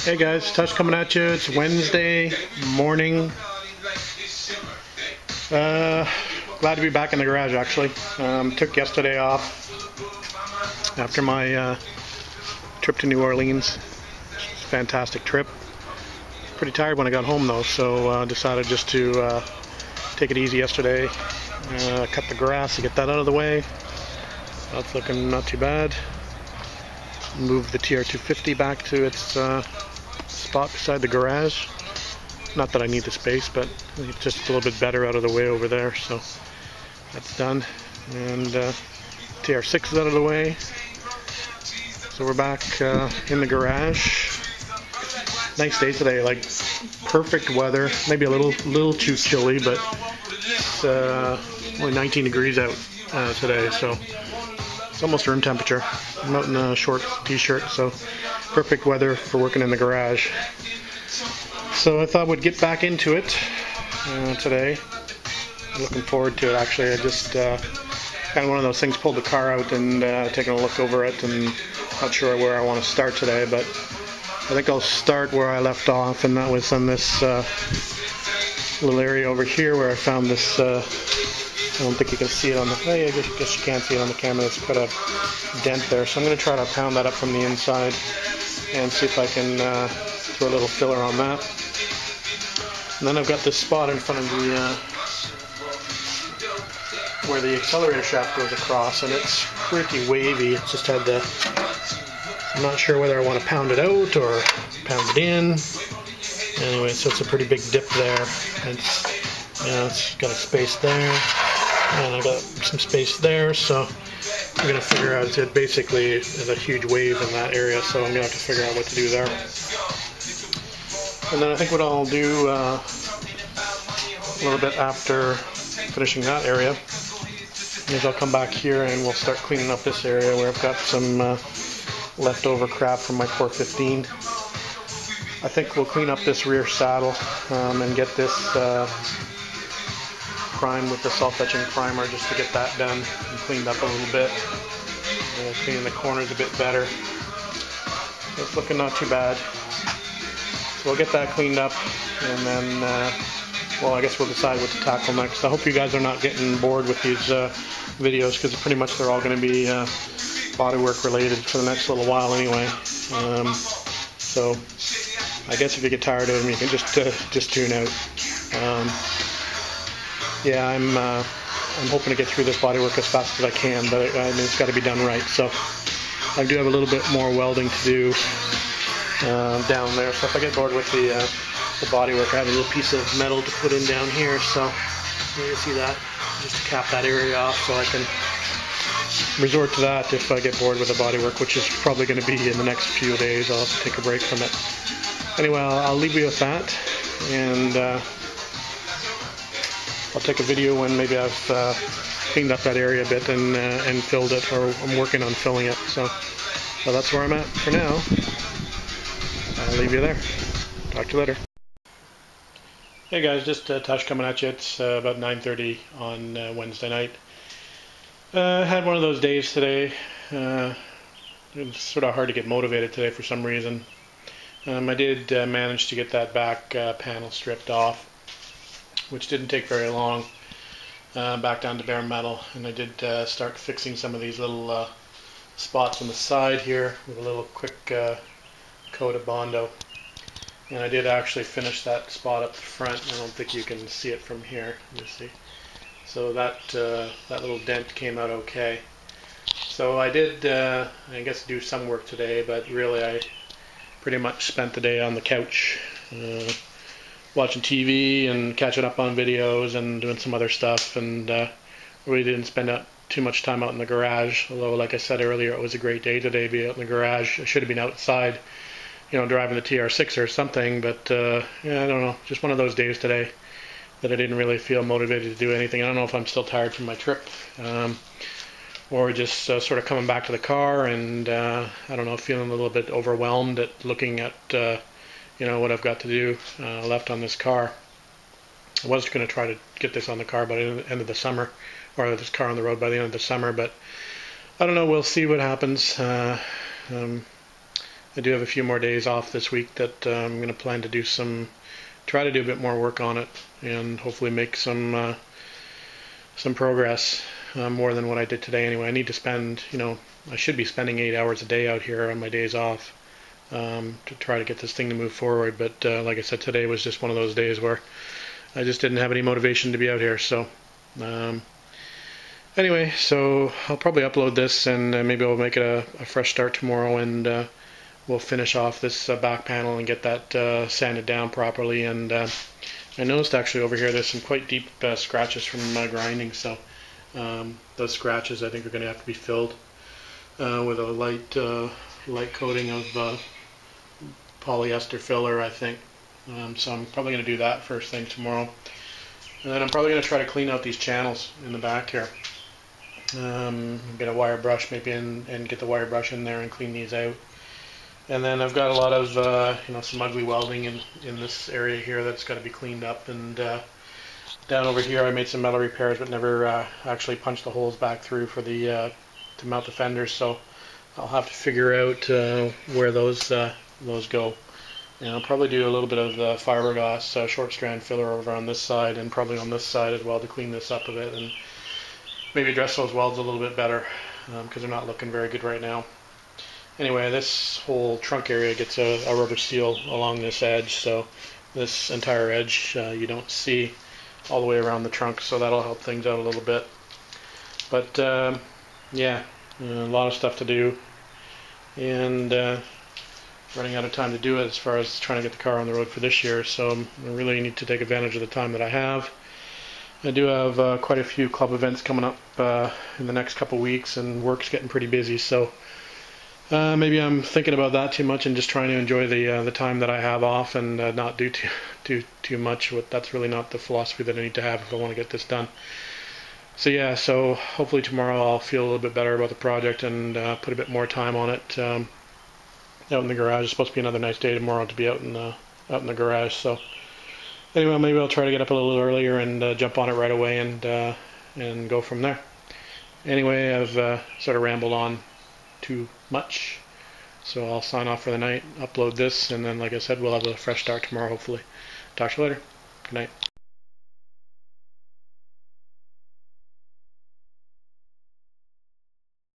Hey guys, Tush coming at you. It's Wednesday morning. Glad to be back in the garage actually. Took yesterday off after my trip to New Orleans. Fantastic trip. Pretty tired when I got home though, so decided just to take it easy yesterday. Cut the grass to get that out of the way. That's looking not too bad. Move the TR250 back to its spot beside the garage. Not that I need the space, but it's just a little bit better out of the way over there, so that's done. And TR6 is out of the way, so we're back in the garage. Nice day today, like perfect weather. Maybe a little too chilly, but it's only 19 degrees out today, so it's almost room temperature. I'm out in a short t-shirt, so perfect weather for working in the garage. So I thought we'd get back into it today. Looking forward to it actually. I just kind of one of those things, pulled the car out and taking a look over it, and not sure where I want to start today, but I think I'll start where I left off, and that was on this little area over here where I found this. I don't think you can see it on the. I guess you can't see it on the camera. It's got a dent there, so I'm going to try to pound that up from the inside and see if I can throw a little filler on that. And then I've got this spot in front of the where the accelerator shaft goes across, and it's pretty wavy. It's just had the. I'm not sure whether I want to pound it out or pound it in. Anyway, so it's a pretty big dip there. It's got a space there, and I got some space there. So I'm gonna figure out. It basically is a huge wave in that area, so I'm gonna have to figure out what to do there. And then I think what I'll do a little bit after finishing that area is I'll come back here and we'll start cleaning up this area where I've got some leftover crap from my 415. I think we'll clean up this rear saddle and get this primed with the self-etching primer just to get that done and cleaned up a little bit. Cleaning the corners a bit better. It's looking not too bad. So we'll get that cleaned up, and then, well, I guess we'll decide what to tackle next. I hope you guys are not getting bored with these videos, because pretty much they're all going to be bodywork related for the next little while anyway. So I guess if you get tired of them, you can just tune out. Yeah, I'm hoping to get through this bodywork as fast as I can, but I mean, it's got to be done right. So I do have a little bit more welding to do down there. So if I get bored with the bodywork, I have a little piece of metal to put in down here. So you see that, just to cap that area off, so I can resort to that if I get bored with the bodywork, which is probably going to be in the next few days. I'll have to take a break from it. Anyway, I'll leave you with that, and I'll take a video when maybe I've cleaned up that area a bit and filled it, or I'm working on filling it. So that's where I'm at for now. I'll leave you there. Talk to you later. Hey guys, just Tush coming at you. It's about 9:30 on Wednesday night. Had one of those days today. It's sort of hard to get motivated today for some reason. I did manage to get that back panel stripped off, which didn't take very long, back down to bare metal, and I did start fixing some of these little spots on the side here with a little quick coat of Bondo. And I did actually finish that spot up the front. I don't think you can see it from here. Let me see. So that little dent came out okay. So I did, I guess, do some work today, but really I pretty much spent the day on the couch watching TV and catching up on videos and doing some other stuff, and really didn't spend too much time out in the garage. Although, like I said earlier, it was a great day today to be out in the garage. I should have been outside, driving the TR6 or something, but yeah, I don't know, just one of those days today that I didn't really feel motivated to do anything. I don't know if I'm still tired from my trip, or just sort of coming back to the car and I don't know, feeling a little bit overwhelmed at looking at what I've got to do left on this car. I was going to try to get this on the car by the end of the summer, or this car on the road by the end of the summer, but I don't know, we'll see what happens. I do have a few more days off this week that I'm going to plan to do try to do a bit more work on it, and hopefully make some progress, more than what I did today anyway. I need to spend, I should be spending 8 hours a day out here on my days off, to try to get this thing to move forward, but like I said, today was just one of those days where I just didn't have any motivation to be out here. So anyway, so I'll probably upload this, and maybe I'll make it a fresh start tomorrow, and we'll finish off this back panel and get that sanded down properly. And I noticed actually over here there's some quite deep scratches from grinding, so those scratches I think are going to have to be filled with a light coating of polyester filler, I think. So I'm probably going to do that first thing tomorrow. And then I'm probably going to try to clean out these channels in the back here. Get a wire brush maybe and get the wire brush in there and clean these out. And then I've got a lot of some ugly welding in this area here that's got to be cleaned up. And down over here I made some metal repairs but never actually punched the holes back through for the to mount the fenders. So I'll have to figure out where those go. And I'll probably do a little bit of the fiberglass short strand filler over on this side, and probably on this side as well, to clean this up a bit and maybe address those welds a little bit better, because they're not looking very good right now. Anyway, this whole trunk area gets a rubber seal along this edge, so this entire edge you don't see all the way around the trunk, so that'll help things out a little bit. But yeah, a lot of stuff to do, and running out of time to do it as far as trying to get the car on the road for this year, so I really need to take advantage of the time that I have. I do have quite a few club events coming up in the next couple weeks, and work's getting pretty busy, so maybe I'm thinking about that too much and just trying to enjoy the time that I have off, and not do too much. That's really not the philosophy that I need to have if I want to get this done. So yeah, so hopefully tomorrow I'll feel a little bit better about the project and put a bit more time on it. Out in the garage. It's supposed to be another nice day tomorrow to be out in the garage. So anyway, maybe I'll try to get up a little earlier and jump on it right away and go from there. Anyway, I've sort of rambled on too much, so I'll sign off for the night, upload this, and then like I said, we'll have a fresh start tomorrow hopefully. Talk to you later. Good night.